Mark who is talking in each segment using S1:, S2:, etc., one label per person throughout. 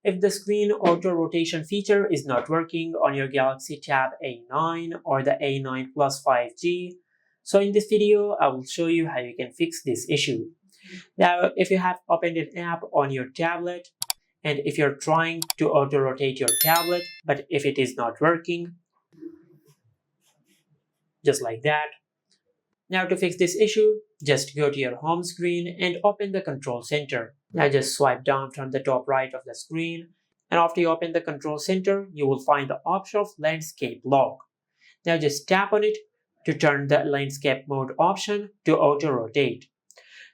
S1: If the screen auto rotation feature is not working on your Galaxy Tab A9 or the A9 Plus 5G, so in this video I will show you how you can fix this issue. Now, if you have opened an app on your tablet and if you're trying to auto rotate your tablet, but if it is not working, just like that. Now to fix this issue, just go to your home screen and open the control center. Now just swipe down from the top right of the screen, and after you open the control center, you will find the option of landscape lock. Now just tap on it to turn the landscape mode option to auto rotate.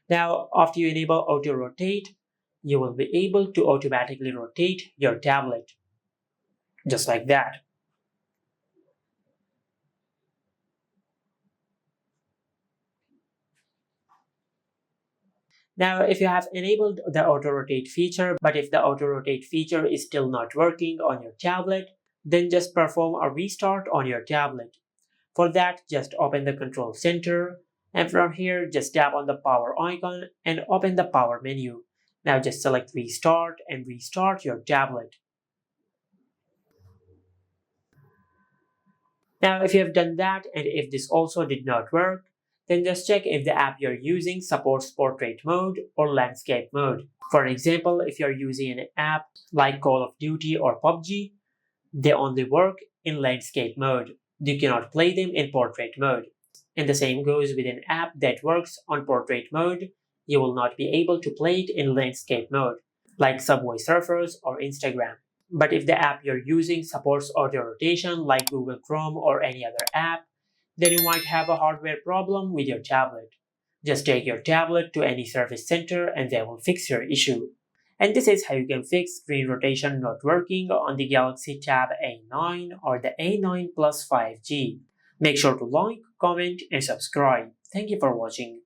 S1: Now after you enable auto rotate, you will be able to automatically rotate your tablet. Just like that. Now, if you have enabled the auto rotate feature, but if the auto rotate feature is still not working on your tablet, then just perform a restart on your tablet. For that, just open the control center, and from here, just tap on the power icon and open the power menu. Now just select restart and restart your tablet. Now, if you have done that and if this also did not work, then just check if the app you're using supports portrait mode or landscape mode. For example, if you're using an app like Call of Duty or PUBG, they only work in landscape mode. You cannot play them in portrait mode. And the same goes with an app that works on portrait mode. You will not be able to play it in landscape mode, like Subway Surfers or Instagram. But if the app you're using supports auto rotation like Google Chrome or any other app, then you might have a hardware problem with your tablet. Just take your tablet to any service center and they will fix your issue. And this is how you can fix screen rotation not working on the Galaxy Tab A9 or the A9 Plus 5G. Make sure to like, comment, and subscribe. Thank you for watching.